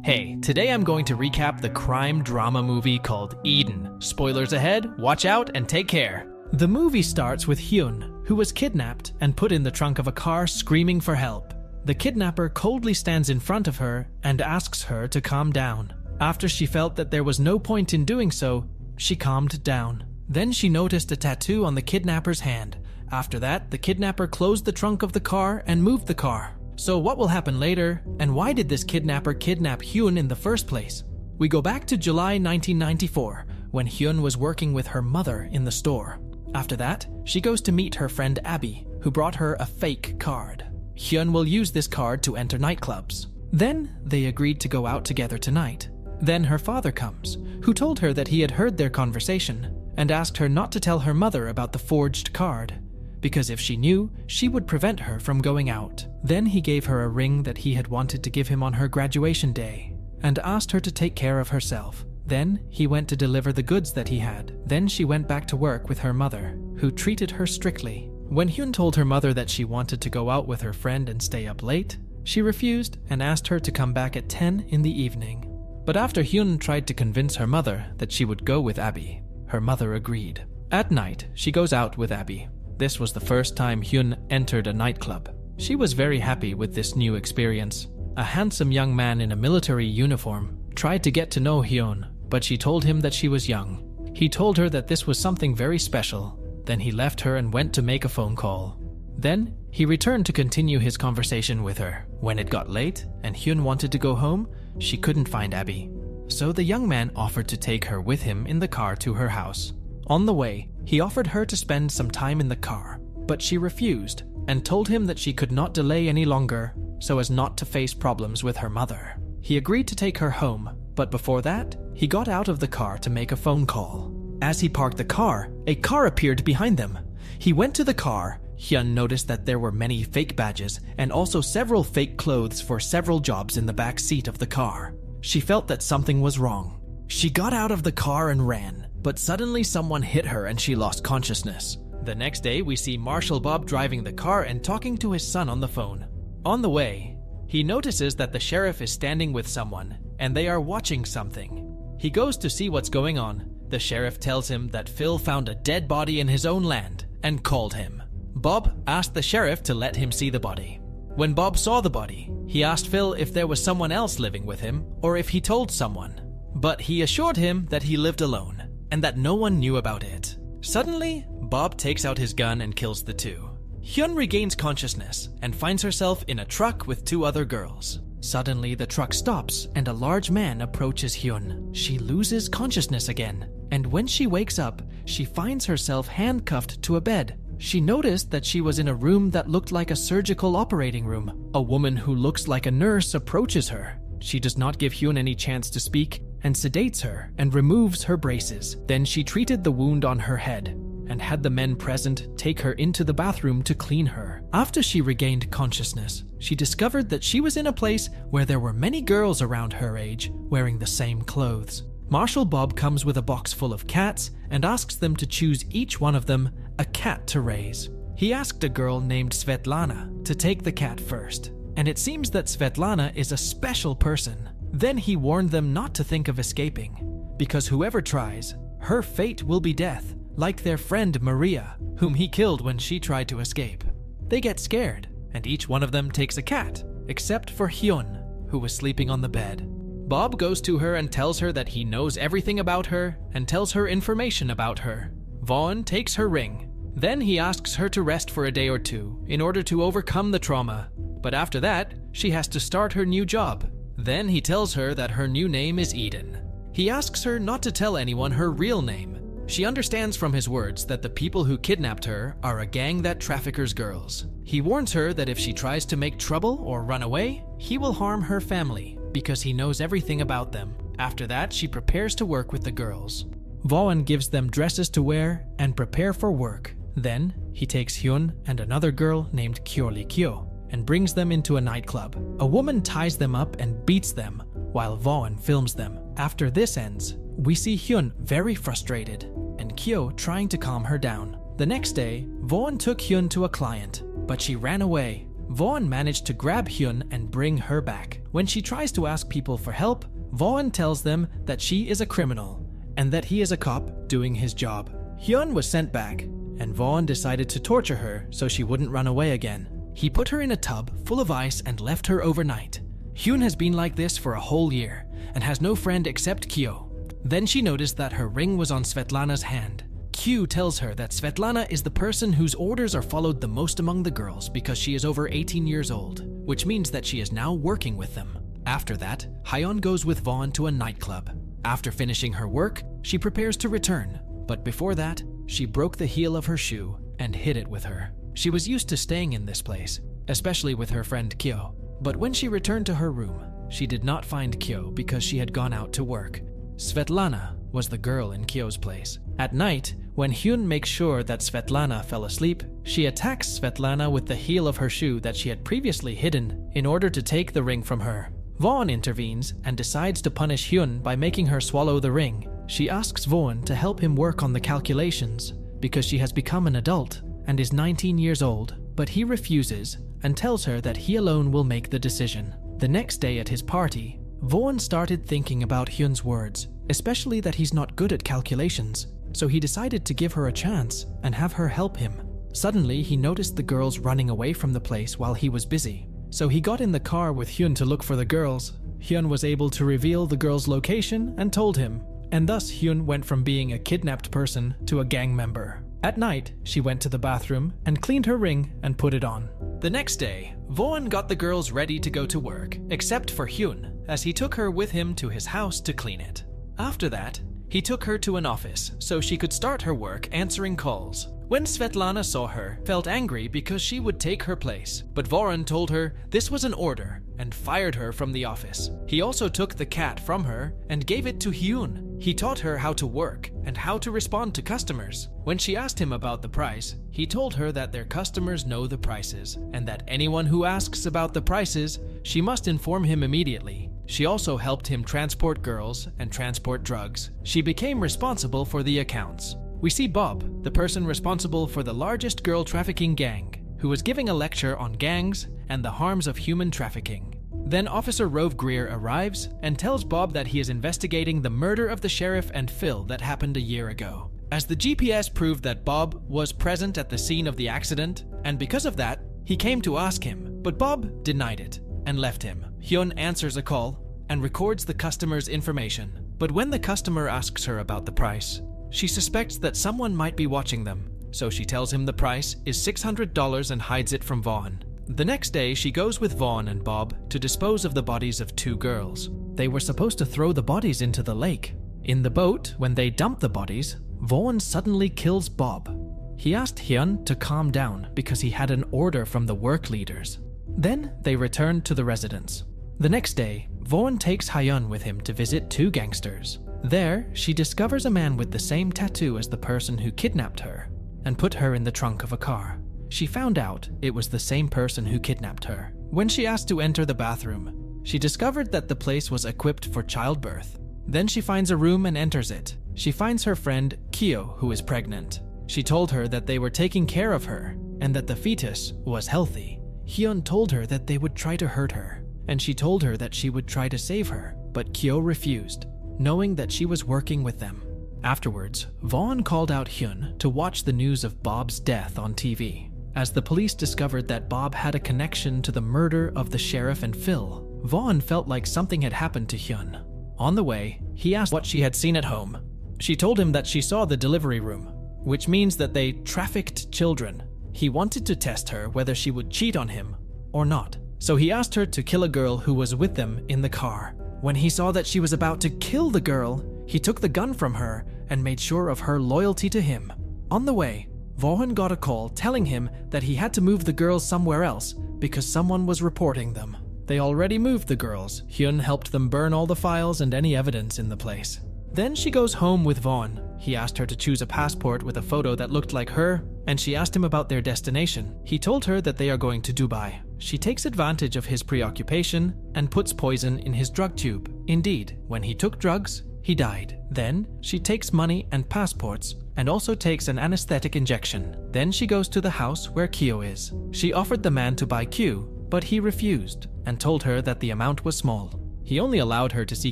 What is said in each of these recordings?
Hey, today I'm going to recap the crime drama movie called Eden. Spoilers ahead, watch out and take care. The movie starts with Hyun, who was kidnapped and put in the trunk of a car screaming for help. The kidnapper coldly stands in front of her and asks her to calm down. After she felt that there was no point in doing so, she calmed down. Then she noticed a tattoo on the kidnapper's hand. After that, the kidnapper closed the trunk of the car and moved the car. So what will happen later, and why did this kidnapper kidnap Hyun in the first place? We go back to July 1994, when Hyun was working with her mother in the store. After that, she goes to meet her friend Abby, who brought her a fake card. Hyun will use this card to enter nightclubs. Then, they agreed to go out together tonight. Then her father comes, who told her that he had heard their conversation, and asked her not to tell her mother about the forged card, because if she knew, she would prevent her from going out. Then he gave her a ring that he had wanted to give him on her graduation day, and asked her to take care of herself. Then he went to deliver the goods that he had. Then she went back to work with her mother, who treated her strictly. When Hyun told her mother that she wanted to go out with her friend and stay up late, she refused and asked her to come back at 10 in the evening. But after Hyun tried to convince her mother that she would go with Abby, her mother agreed. At night, she goes out with Abby. This was the first time Hyun entered a nightclub. She was very happy with this new experience. A handsome young man in a military uniform tried to get to know Hyun, but she told him that she was young. He told her that this was something very special. Then he left her and went to make a phone call. Then he returned to continue his conversation with her. When it got late and Hyun wanted to go home, she couldn't find Abby. So the young man offered to take her with him in the car to her house. On the way, he offered her to spend some time in the car, but she refused and told him that she could not delay any longer so as not to face problems with her mother. He agreed to take her home, but before that, he got out of the car to make a phone call. As he parked the car, a car appeared behind them. He went to the car. Hyun noticed that there were many fake badges and also several fake clothes for several jobs in the back seat of the car. She felt that something was wrong. She got out of the car and ran, but suddenly someone hit her and she lost consciousness. The next day, we see Marshal Bob driving the car and talking to his son on the phone. On the way, he notices that the sheriff is standing with someone and they are watching something. He goes to see what's going on. The sheriff tells him that Phil found a dead body in his own land and called him. Bob asked the sheriff to let him see the body. When Bob saw the body, he asked Phil if there was someone else living with him or if he told someone. But he assured him that he lived alone and that no one knew about it. Suddenly, Bob takes out his gun and kills the two. Hyun regains consciousness and finds herself in a truck with two other girls. Suddenly, the truck stops and a large man approaches Hyun. She loses consciousness again, and when she wakes up, she finds herself handcuffed to a bed. She noticed that she was in a room that looked like a surgical operating room. A woman who looks like a nurse approaches her. She does not give Hyun any chance to speak and sedates her and removes her braces. Then she treated the wound on her head and had the men present take her into the bathroom to clean her. After she regained consciousness, she discovered that she was in a place where there were many girls around her age wearing the same clothes. Marshal Bob comes with a box full of cats and asks them to choose each one of them a cat to raise. He asked a girl named Svetlana to take the cat first, and it seems that Svetlana is a special person. Then he warned them not to think of escaping, because whoever tries, her fate will be death, like their friend Maria, whom he killed when she tried to escape. They get scared, and each one of them takes a cat, except for Hyun, who was sleeping on the bed. Bob goes to her and tells her that he knows everything about her and tells her information about her. Vaughn takes her ring. Then he asks her to rest for a day or two in order to overcome the trauma. But after that, she has to start her new job. Then he tells her that her new name is Eden. He asks her not to tell anyone her real name. She understands from his words that the people who kidnapped her are a gang that traffickers girls. He warns her that if she tries to make trouble or run away, he will harm her family because he knows everything about them. After that, she prepares to work with the girls. Vaughn gives them dresses to wear and prepare for work. Then, he takes Hyun and another girl named Kyorli Kyo and brings them into a nightclub. A woman ties them up and beats them while Vaughn films them. After this ends, we see Hyun very frustrated and Kyo trying to calm her down. The next day, Vaughn took Hyun to a client, but she ran away. Vaughn managed to grab Hyun and bring her back. When she tries to ask people for help, Vaughn tells them that she is a criminal and that he is a cop doing his job. Hyun was sent back, and Vaughn decided to torture her so she wouldn't run away again. He put her in a tub full of ice and left her overnight. Hyun has been like this for a whole year and has no friend except Kyo. Then she noticed that her ring was on Svetlana's hand. Q tells her that Svetlana is the person whose orders are followed the most among the girls because she is over 18 years old, which means that she is now working with them. After that, Hyun goes with Vaughn to a nightclub. After finishing her work, she prepares to return, but before that, she broke the heel of her shoe and hid it with her. She was used to staying in this place, especially with her friend Kyo. But when she returned to her room, she did not find Kyo because she had gone out to work. Svetlana was the girl in Kyo's place. At night, when Hyun makes sure that Svetlana fell asleep, she attacks Svetlana with the heel of her shoe that she had previously hidden in order to take the ring from her. Vaughn intervenes and decides to punish Hyun by making her swallow the ring. She asks Vaughn to help him work on the calculations because she has become an adult and is 19 years old, but he refuses and tells her that he alone will make the decision. The next day at his party, Vaughn started thinking about Hyun's words, especially that he's not good at calculations, so he decided to give her a chance and have her help him. Suddenly, he noticed the girls running away from the place while he was busy. So he got in the car with Hyun to look for the girls. Hyun was able to reveal the girls' location and told him, and thus Hyun went from being a kidnapped person to a gang member. At night, she went to the bathroom and cleaned her ring and put it on. The next day, Vaughn got the girls ready to go to work, except for Hyun, as he took her with him to his house to clean it. After that, he took her to an office so she could start her work answering calls. When Svetlana saw her, felt angry because she would take her place, but Vaughn told her this was an order and fired her from the office. He also took the cat from her and gave it to Hyun. He taught her how to work and how to respond to customers. When she asked him about the price, he told her that their customers know the prices and that anyone who asks about the prices, she must inform him immediately. She also helped him transport girls and transport drugs. She became responsible for the accounts. We see Bob, the person responsible for the largest girl trafficking gang, who was giving a lecture on gangs and the harms of human trafficking. Then Officer Rove Greer arrives and tells Bob that he is investigating the murder of the sheriff and Phil that happened a year ago. As the GPS proved that Bob was present at the scene of the accident, and because of that, he came to ask him, but Bob denied it and left him. Hyun answers a call and records the customer's information. But when the customer asks her about the price, she suspects that someone might be watching them, so she tells him the price is $600 and hides it from Vaughn. The next day, she goes with Vaughn and Bob to dispose of the bodies of two girls. They were supposed to throw the bodies into the lake. In the boat, when they dump the bodies, Vaughn suddenly kills Bob. He asked Hyun to calm down because he had an order from the work leaders. Then they returned to the residence. The next day, Vaughn takes Hyun with him to visit two gangsters. There, she discovers a man with the same tattoo as the person who kidnapped her and put her in the trunk of a car. She found out it was the same person who kidnapped her. When she asked to enter the bathroom, she discovered that the place was equipped for childbirth. Then she finds a room and enters it. She finds her friend Kyo, who is pregnant. She told her that they were taking care of her and that the fetus was healthy. Hyun told her that they would try to hurt her, and she told her that she would try to save her, but Kyo refused, knowing that she was working with them. Afterwards, Vaughn called out Hyun to watch the news of Bob's death on TV. As the police discovered that Bob had a connection to the murder of the sheriff and Phil, Vaughn felt like something had happened to Hyun. On the way, he asked what she had seen at home. She told him that she saw the delivery room, which means that they trafficked children. He wanted to test her whether she would cheat on him or not. So he asked her to kill a girl who was with them in the car. When he saw that she was about to kill the girl, he took the gun from her and made sure of her loyalty to him. On the way, Vaughn got a call telling him that he had to move the girls somewhere else because someone was reporting them. They already moved the girls. Hyun helped them burn all the files and any evidence in the place. Then she goes home with Vaughn. He asked her to choose a passport with a photo that looked like her, and she asked him about their destination. He told her that they are going to Dubai. She takes advantage of his preoccupation and puts poison in his drug tube. Indeed, when he took drugs, He died. Then, she takes money and passports and also takes an anesthetic injection. Then she goes to the house where Kyo is. She offered the man to buy Q, but he refused and told her that the amount was small. He only allowed her to see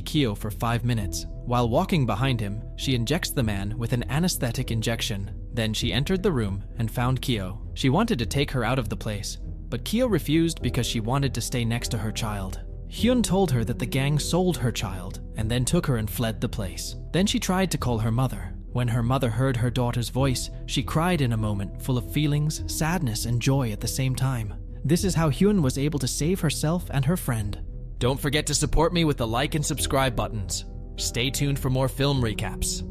Kyo for 5 minutes. While walking behind him, she injects the man with an anesthetic injection. Then she entered the room and found Kyo. She wanted to take her out of the place, but Kyo refused because she wanted to stay next to her child. Hyun told her that the gang sold her child and then took her and fled the place. Then she tried to call her mother. When her mother heard her daughter's voice, she cried in a moment full of feelings, sadness, and joy at the same time. This is how Hyun was able to save herself and her friend. Don't forget to support me with the like and subscribe buttons. Stay tuned for more film recaps.